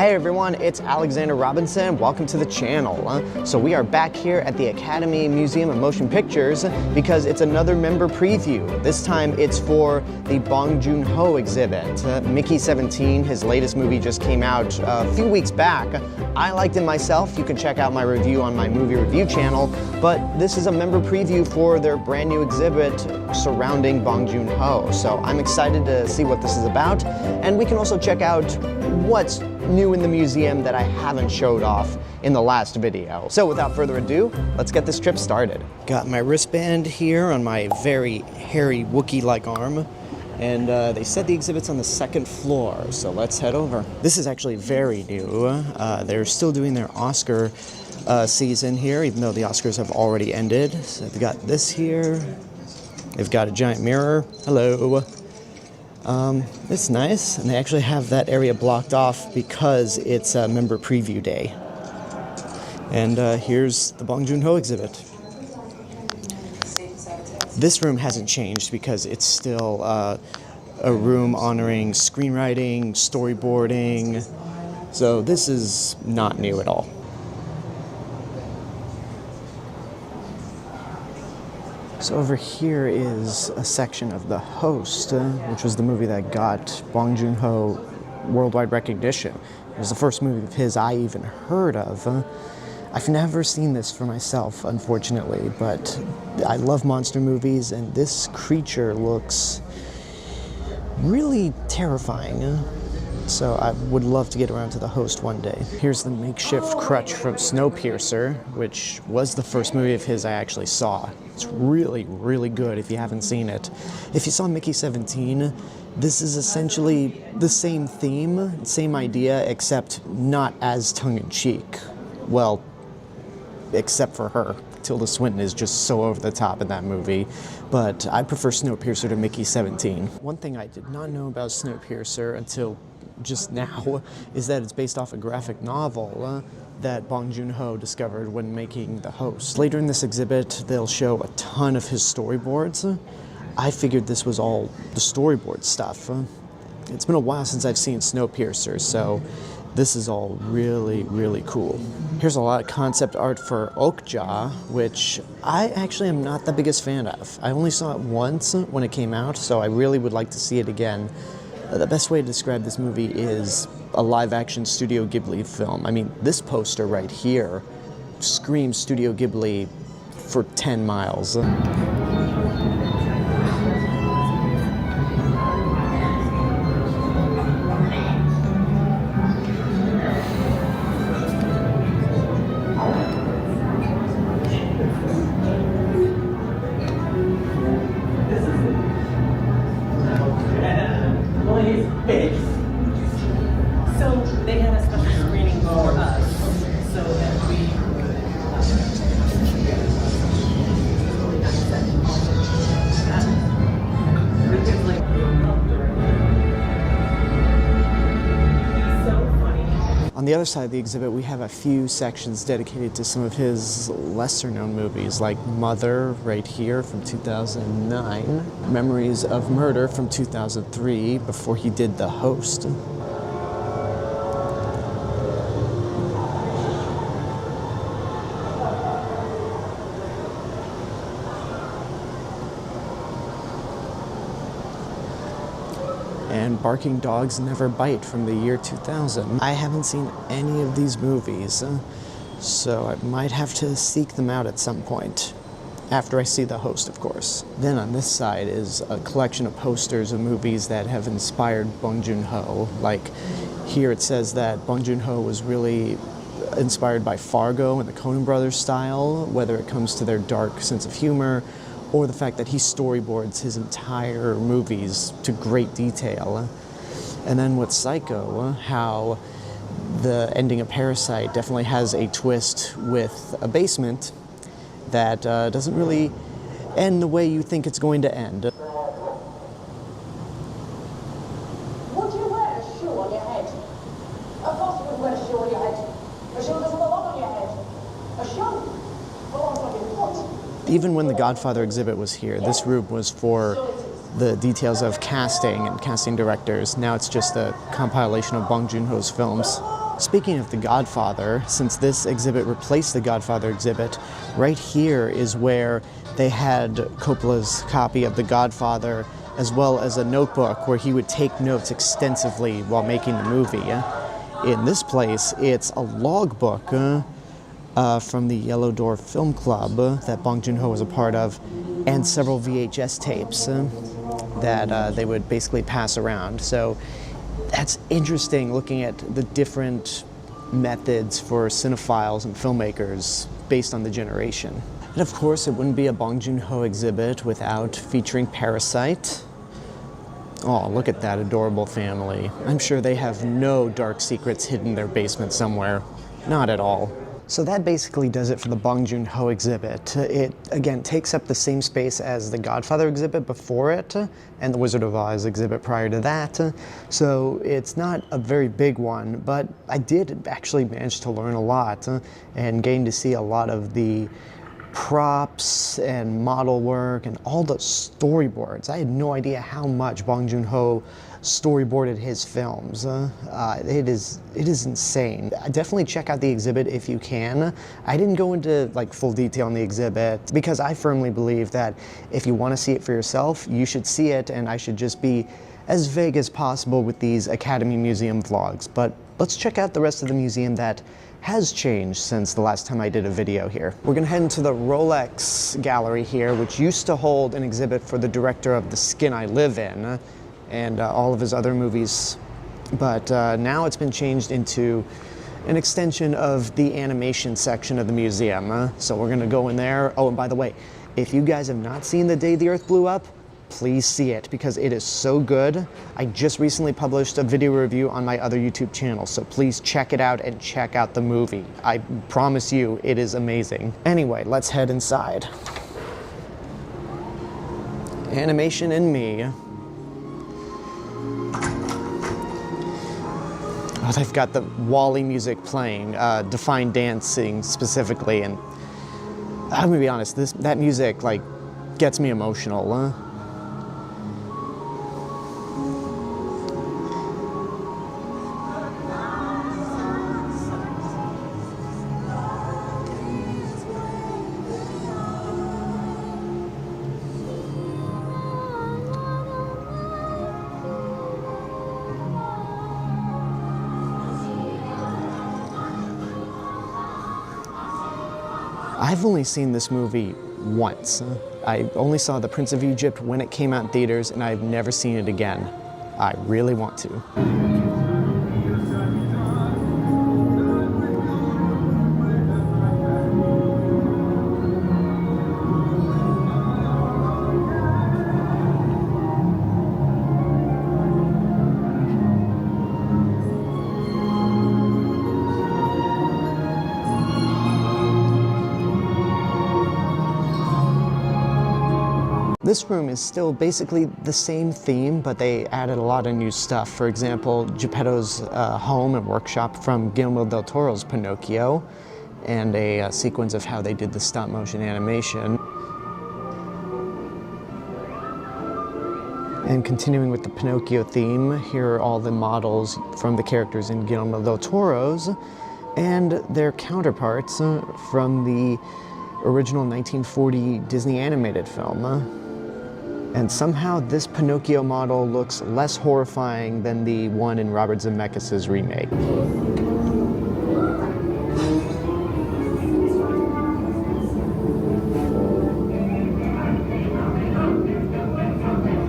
Hey everyone, it's Alexander Robinson. Welcome to the channel. So we are back here at the Academy Museum of Motion Pictures because it's another member preview. This time it's for the Bong Joon-ho exhibit. Mickey 17, his latest movie, just came out a few weeks back. I liked it myself. You can check out my review on my movie review channel, but this is a member preview for their brand new exhibit surrounding Bong Joon-ho. So I'm excited to see what this is about, and we can also check out what's new in the museum that I haven't showed off in the last video. So without further ado, let's get this trip started. Got my wristband here on my very hairy Wookiee-like arm, and they said the exhibit's on the second floor, so let's head over. This is actually very new. They're still doing their Oscar season here, even though the Oscars have already ended. So they've got this here. They've got a giant mirror. Hello. It's nice, and they actually have that area blocked off because it's a member preview day. And here's the Bong Joon-ho exhibit. This room hasn't changed because it's still a room honoring screenwriting, storyboarding, so this is not new at all. So over here is a section of The Host, which was the movie that got Bong Joon-ho worldwide recognition. It was the first movie of his I even heard of. I've never seen this for myself, unfortunately, but I love monster movies, and this creature looks really terrifying. So I would love to get around to The Host one day. Here's the makeshift crutch from Snowpiercer, which was the first movie of his I actually saw. It's really, really good if you haven't seen it. If you saw Mickey 17, this is essentially the same theme, same idea, except not as tongue-in-cheek. Well, except for her. Tilda Swinton is just so over the top in that movie, but I prefer Snowpiercer to Mickey 17. One thing I did not know about Snowpiercer until just now is that it's based off a graphic novel that Bong Joon-ho discovered when making The Host. Later in this exhibit, they'll show a ton of his storyboards. I figured this was all the storyboard stuff. It's been a while since I've seen Snowpiercer, so this is all really, really cool. Here's a lot of concept art for Okja, which I actually am not the biggest fan of. I only saw it once when it came out, so I really would like to see it again. The best way to describe this movie is a live-action Studio Ghibli film. I mean, this poster right here screams Studio Ghibli for 10 miles. So they had a special screening for us, so that we On the other side of the exhibit, we have a few sections dedicated to some of his lesser-known movies, like Mother, right here, from 2009, Memories of Murder from 2003, before he did The Host. And Barking Dogs Never Bite from the year 2000. I haven't seen any of these movies, so I might have to seek them out at some point. After I see The Host, of course. Then on this side is a collection of posters of movies that have inspired Bong Joon-ho. Like here it says that Bong Joon-ho was really inspired by Fargo and the Coen Brothers style, whether it comes to their dark sense of humor or the fact that he storyboards his entire movies to great detail. And then with Psycho, how the ending of Parasite definitely has a twist with a basement that doesn't really end the way you think it's going to end. Would you wear a shoe on your head? Of course you would wear a shoe on your head. A shoe doesn't belong on your head. A shoe belongs on your foot. Even when the Godfather exhibit was here, this room was for the details of casting and casting directors. Now it's just a compilation of Bong Joon-ho's films. Speaking of The Godfather, since this exhibit replaced the Godfather exhibit, right here is where they had Coppola's copy of The Godfather, as well as a notebook where he would take notes extensively while making the movie. In this place, it's a logbook from the Yellow Door Film Club that Bong Joon-ho was a part of, and several VHS tapes that they would basically pass around. So that's interesting, looking at the different methods for cinephiles and filmmakers based on the generation. And of course, it wouldn't be a Bong Joon-ho exhibit without featuring Parasite. Oh, look at that adorable family. I'm sure they have no dark secrets hidden in their basement somewhere. Not at all. So that basically does it for the Bong Joon-ho exhibit. It, again, takes up the same space as the Godfather exhibit before it, and the Wizard of Oz exhibit prior to that. So it's not a very big one, but I did actually manage to learn a lot and gain to see a lot of the props and model work and all the storyboards. I had no idea how much Bong Joon-ho storyboarded his films. It is insane. Definitely check out the exhibit if you can. I didn't go into like full detail on the exhibit because I firmly believe that if you want to see it for yourself, you should see it, and I should just be as vague as possible with these Academy Museum vlogs. But let's check out the rest of the museum that has changed since the last time I did a video here. We're gonna head into the Rolex gallery here, which used to hold an exhibit for the director of The Skin I Live In and all of his other movies. But now it's been changed into an extension of the animation section of the museum. So we're gonna go in there. Oh, and by the way, if you guys have not seen The Day the Earth Blew Up, please see it because it is so good. I just recently published a video review on my other YouTube channel, so please check it out and check out the movie. I promise you, it is amazing. Anyway, let's head inside. Animation and me. Oh, they've got the WALL-E music playing, Define Dancing specifically, and I'm gonna be honest, that music like gets me emotional. I've only seen this movie once. I only saw The Prince of Egypt when it came out in theaters, and I've never seen it again. I really want to. This room is still basically the same theme, but they added a lot of new stuff. For example, Geppetto's home and workshop from Guillermo del Toro's Pinocchio, and a sequence of how they did the stop-motion animation. And continuing with the Pinocchio theme, here are all the models from the characters in Guillermo del Toro's and their counterparts from the original 1940 Disney animated film. And somehow this Pinocchio model looks less horrifying than the one in Robert Zemeckis' remake.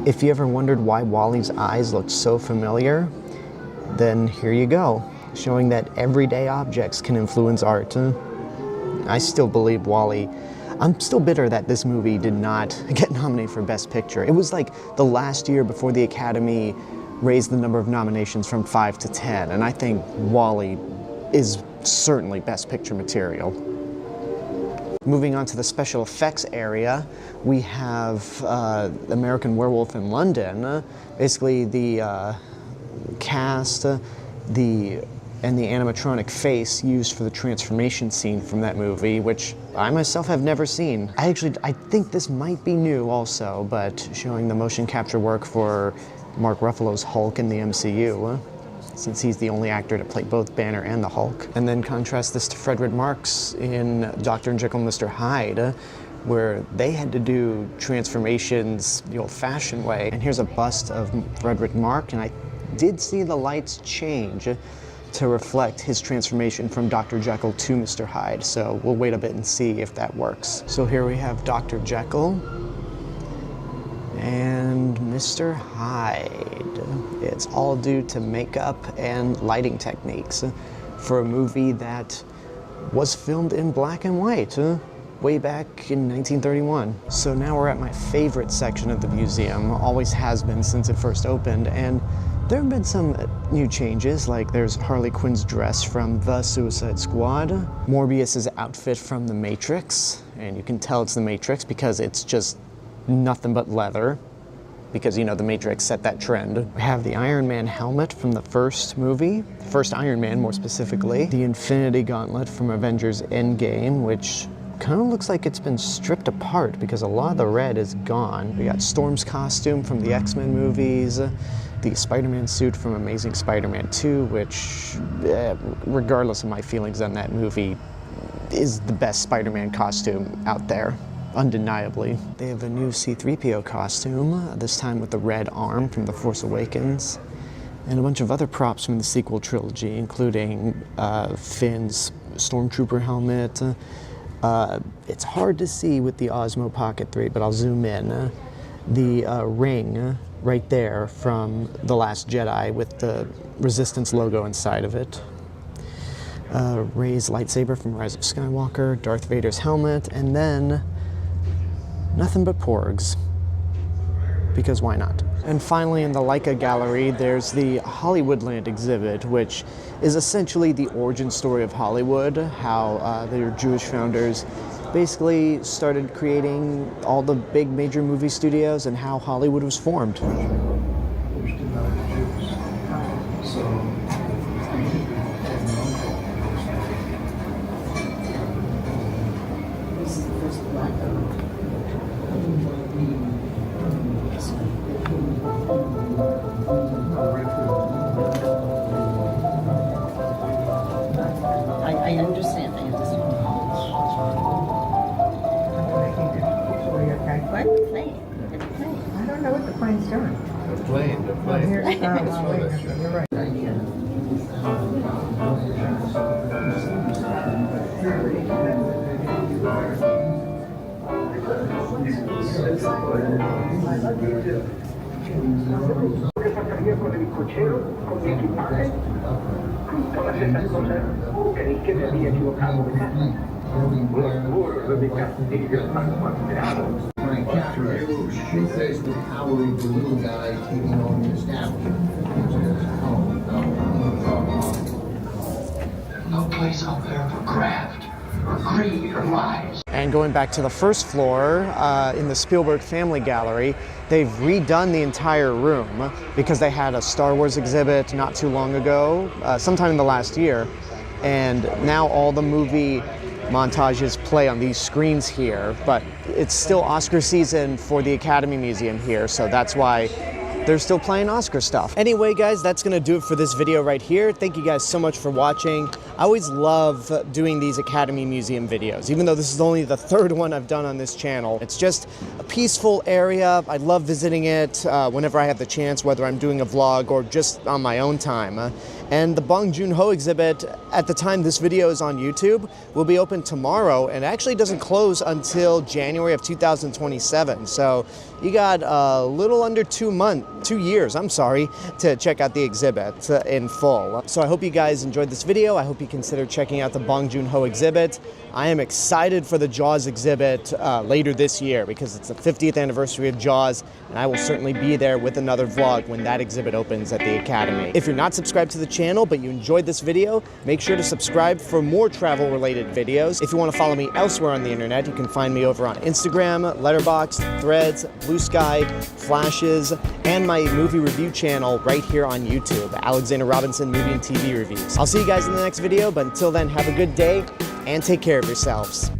If you ever wondered why WALL-E's eyes looked so familiar, then here you go, showing that everyday objects can influence art. I still believe WALL-E. I'm still bitter that this movie did not get nominated for Best Picture. It was like the last year before the Academy raised the number of nominations from 5 to 10, and I think WALL-E is certainly Best Picture material. Moving on to the special effects area, we have American Werewolf in London. Basically the cast, and the animatronic face used for the transformation scene from that movie, which I myself have never seen. I think this might be new also, but showing the motion capture work for Mark Ruffalo's Hulk in the MCU. since he's the only actor to play both Banner and the Hulk. And then contrast this to Frederick Marx in Dr. Jekyll and Mr. Hyde, where they had to do transformations the old-fashioned way. And here's a bust of Frederick Marx, and I did see the lights change to reflect his transformation from Dr. Jekyll to Mr. Hyde. So we'll wait a bit and see if that works. So here we have Dr. Jekyll and Mr. Hyde. It's all due to makeup and lighting techniques for a movie that was filmed in black and white way back in 1931. So now we're at my favorite section of the museum, always has been since it first opened, and there have been some new changes, like there's Harley Quinn's dress from The Suicide Squad, Morbius's outfit from The Matrix, and you can tell it's The Matrix because it's just nothing but leather, because, you know, The Matrix set that trend. We have the Iron Man helmet from the first movie, first Iron Man more specifically, the Infinity Gauntlet from Avengers Endgame, which kind of looks like it's been stripped apart because a lot of the red is gone. We got Storm's costume from the X-Men movies, the Spider-Man suit from Amazing Spider-Man 2, which, regardless of my feelings on that movie, is the best Spider-Man costume out there, undeniably. They have a new C-3PO costume, this time with the red arm from The Force Awakens, and a bunch of other props from the sequel trilogy, including Finn's Stormtrooper helmet. It's hard to see with the Osmo Pocket 3, but I'll zoom in. The ring right there from The Last Jedi with the Resistance logo inside of it. Rey's lightsaber from Rise of Skywalker, Darth Vader's helmet, and then nothing but porgs. Because why not? And finally, in the Leica gallery, there's the Hollywoodland exhibit, which is essentially the origin story of Hollywood, how their Jewish founders basically started creating all the big major movie studios and how Hollywood was formed. I understand. What? Plane? It's a plane. I don't know what the plane's doing. The plane. Here it comes. You're right. Con el cochero, con mi equipaje, todas esas cosas, creí que me había equivocado de casa. Los muros de mi castillo están cuadrados. She says the power of the little guy taking on the establishment. No place out there for craft, or greed, or lies. And going back to the first floor, in the Spielberg Family Gallery, they've redone the entire room because they had a Star Wars exhibit not too long ago, sometime in the last year, and now all the movie montages play on these screens here, but it's still Oscar season for the Academy Museum here, so that's why they're still playing Oscar stuff. Anyway, guys, that's gonna do it for this video right here. Thank you guys so much for watching. I always love doing these Academy Museum videos, even though this is only the third one I've done on this channel. It's just a peaceful area. I love visiting it whenever I have the chance, whether I'm doing a vlog or just on my own time. And the Bong Joon-ho exhibit, at the time this video is on YouTube, will be open tomorrow and actually doesn't close until January of 2027. So you got a little under 2 years, to check out the exhibit in full. So I hope you guys enjoyed this video. I hope you consider checking out the Bong Joon-ho exhibit. I am excited for the Jaws exhibit later this year because it's the 50th anniversary of Jaws, and I will certainly be there with another vlog when that exhibit opens at the Academy. If you're not subscribed to the channel but you enjoyed this video, make sure to subscribe for more travel-related videos. If you want to follow me elsewhere on the internet, you can find me over on Instagram, Letterboxd, Threads, Blue Sky, Flashes, and my movie review channel right here on YouTube, Alexander Robinson Movie and TV Reviews. I'll see you guys in the next video, but until then, have a good day and take care of yourselves.